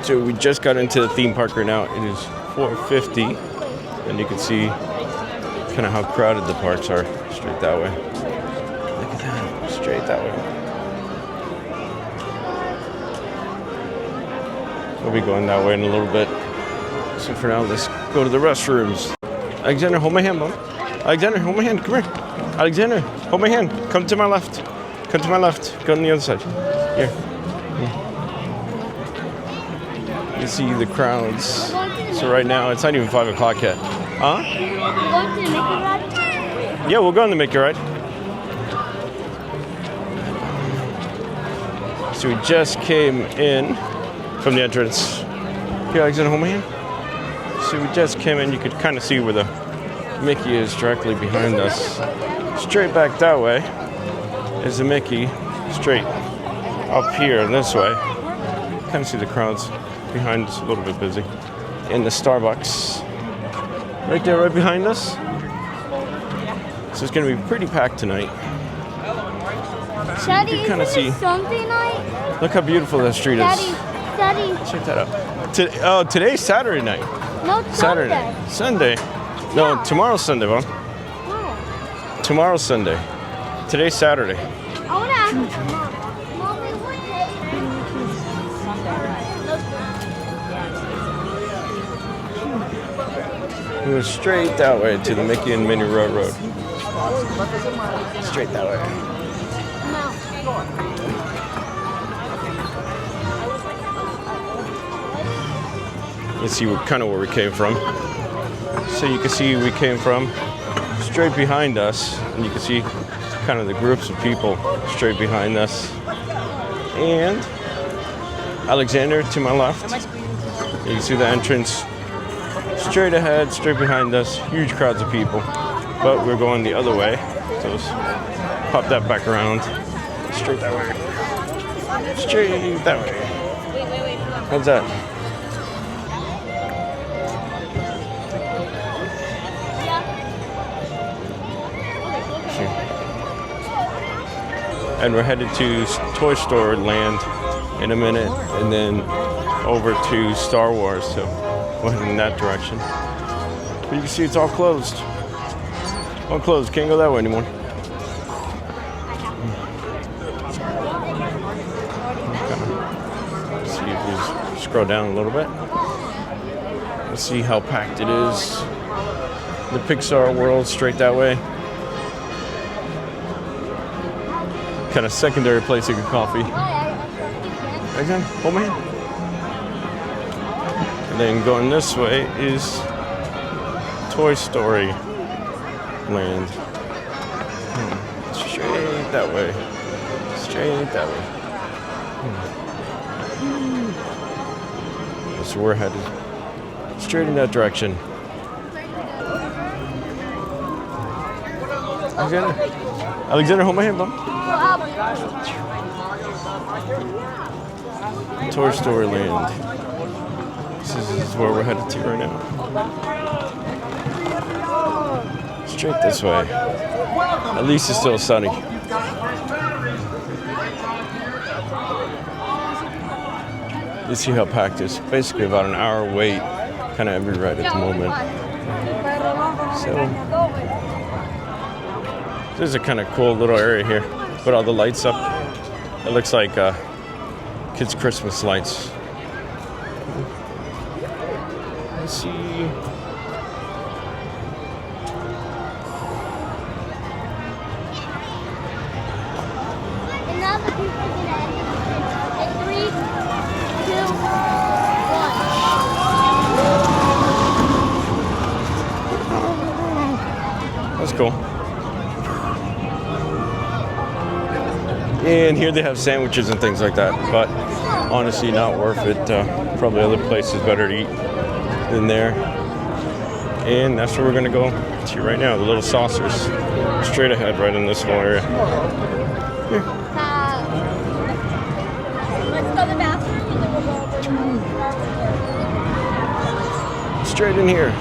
So we just got into the theme park right now. It is 4:50, and you can see kind of how crowded the parks are. Straight that way. Look at that. Straight that way. We'll be going that way in a little bit. So for now, let's go to the restrooms. Alexander, hold my hand, Mom. Alexander, hold my hand. Come here. Alexander, hold my hand. Come to my left. Come to my left. Go on the other side. Here. You see the crowds. So right now, it's not even 5 o'clock yet. Huh? We're going to the Mickey ride? Yeah, we'll go on the Mickey ride. So we just came in from the entrance. Here, Alexander, hold my hand. So we just came in. You could kind of see where the Mickey is directly behind us. Straight back that way is the Mickey. Straight up here and this way. Kind of see the crowds behind us, a little bit busy. In the Starbucks. Right there, right behind us. So it's going to be pretty packed tonight. So Daddy, you can kind of see. Sunday night? Look how beautiful that street is. Daddy. Check that out. Today's Saturday night. No, Saturday. Sunday. No, tomorrow's Sunday, Mom. No. Tomorrow's Sunday. Today's Saturday. I want to ask Mommy, what day? We went straight that way to the Mickey and Minnie Railroad. Straight that way. No. You see kind of where we came from. So you can see we came from straight behind us, and you can see kind of the groups of people straight behind us. And Alexander to my left. You can see the entrance straight ahead, straight behind us. Huge crowds of people. But we're going the other way. So let's pop that back around. Straight that way. Straight that way. How's that? And we're headed to Toy Story Land in a minute, and then over to Star Wars, so we're heading in that direction. But you can see it's all closed. All closed, can't go that way anymore. See if we scroll down a little bit. Let's see how packed it is. The Pixar World, straight that way. Kind of secondary place to get coffee. Again, hold my hand. And then going this way is Toy Story Land. Straight that way. Straight that way. So we're headed straight in that direction. Alexander, hold my hand, Mom. Toy Story Land. This is where we're headed to right now. Straight this way. At least it's still sunny. You see how packed it is. Basically about an hour wait, kind of every ride at the moment. So this is a kind of cool little area here. Put all the lights up. It looks like kids' Christmas lights. Let's see. And now the people are going to end in 3, 2, 1. That's cool. And here they have sandwiches and things like that, but honestly not worth it. Probably other places better to eat than there. And that's where we're gonna go to right now, the little saucers. Straight ahead, right in this little area. Here. Let's go to the bathroom and then we'll go. Straight in here,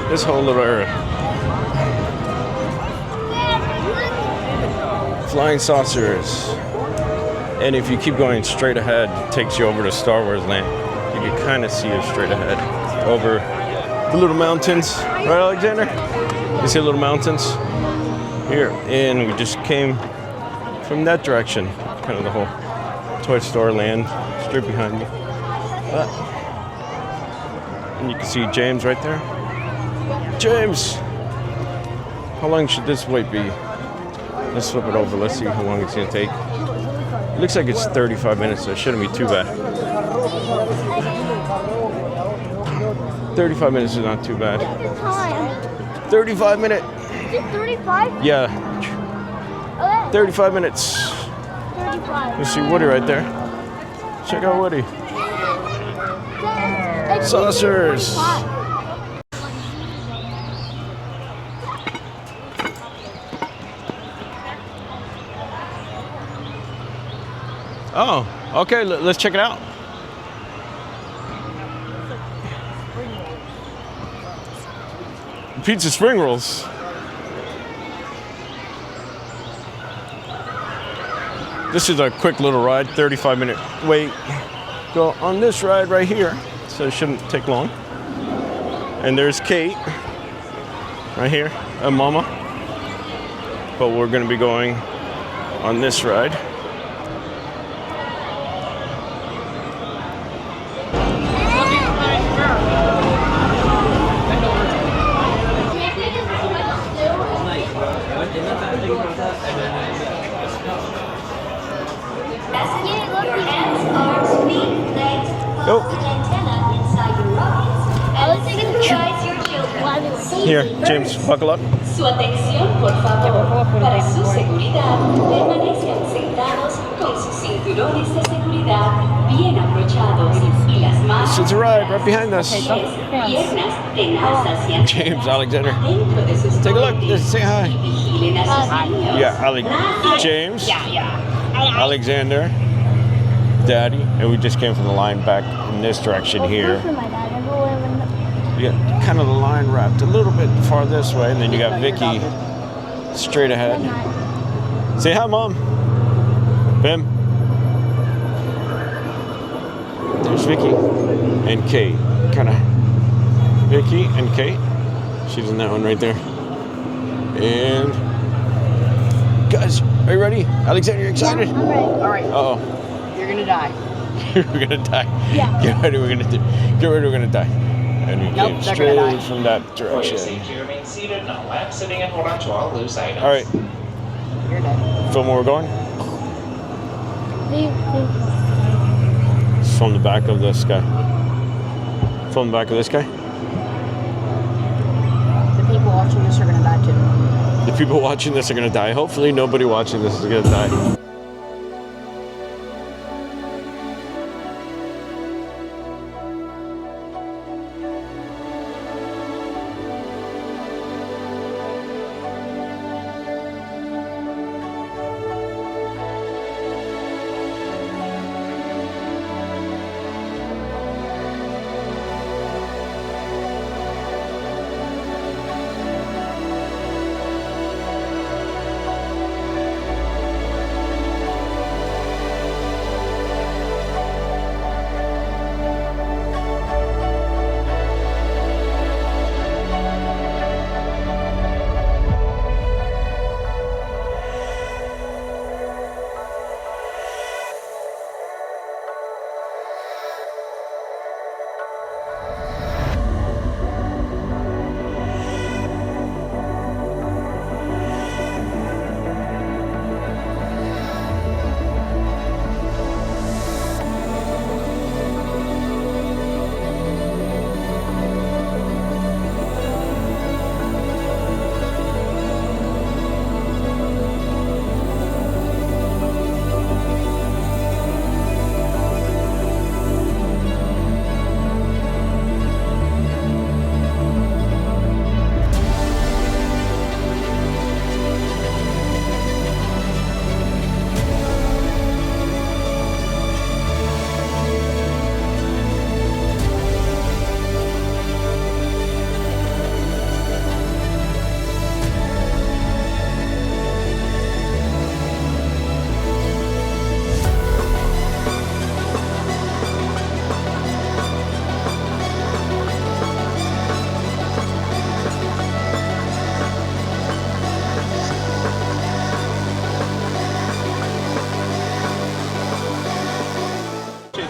this whole little area. Flying saucers. And if you keep going straight ahead, it takes you over to Star Wars Land. You can kind of see it straight ahead over the little mountains. Right, Alexander? You see the little mountains here, and we just came from that direction. Kind of the whole toy store land straight behind me. And you can see James right there. James! How long should this wait be? Let's flip it over. Let's see how long it's going to take. It looks like it's 35 minutes, so it shouldn't be too bad. 35 minutes is not too bad. 35 minutes. Is it 35? Yeah. Okay. 35 minutes. 35. You see Woody right there. Check out Woody. Saucers. Oh, okay, let's check it out. Pizza spring rolls. This is a quick little ride, 35-minute wait. Go on this ride right here, so it shouldn't take long. And there's Kate, right here, and Mama. But we're gonna be going on this ride. Here, James, buckle up. Su atención, por favor. Para su seguridad, permanezcan sentados con sus cinturones de seguridad bien abrochados y las manos. This is a ride right behind us. Piernas tenaz hacia James, Alexander. dentro de sus Take a look. cohetes. Just say hi. Vigilen a sus niños. Yeah, James, Alexander, Daddy, and we just came from the line back in this direction here. You got kind of the line wrapped a little bit far this way, and then you got Vicky straight ahead. Say hi, Mom. Bim. There's Vicky and Kate. Kind of Vicky and Kate. She's in that one right there. And guys, are you ready? Alexander, you excited? I'm ready. All right, Uh-oh. you're gonna die. We're gonna die. Yeah. Get ready, we're gonna die. And we Nope, came they're gonna die. straight from that For your direction. safety, remain seated, not lap, sitting, and hold on to all loose items. All right, You're dead. film where we're going. From the back of this guy. From the back of this guy. The people watching this are gonna die too. The people watching this are gonna die. Hopefully nobody watching this is gonna die.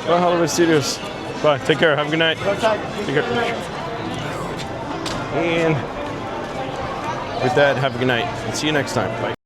Bye, Hollywood Studios. Bye. Take care. Have a good night. Take care. And with that, have a good night. See you next time. Bye.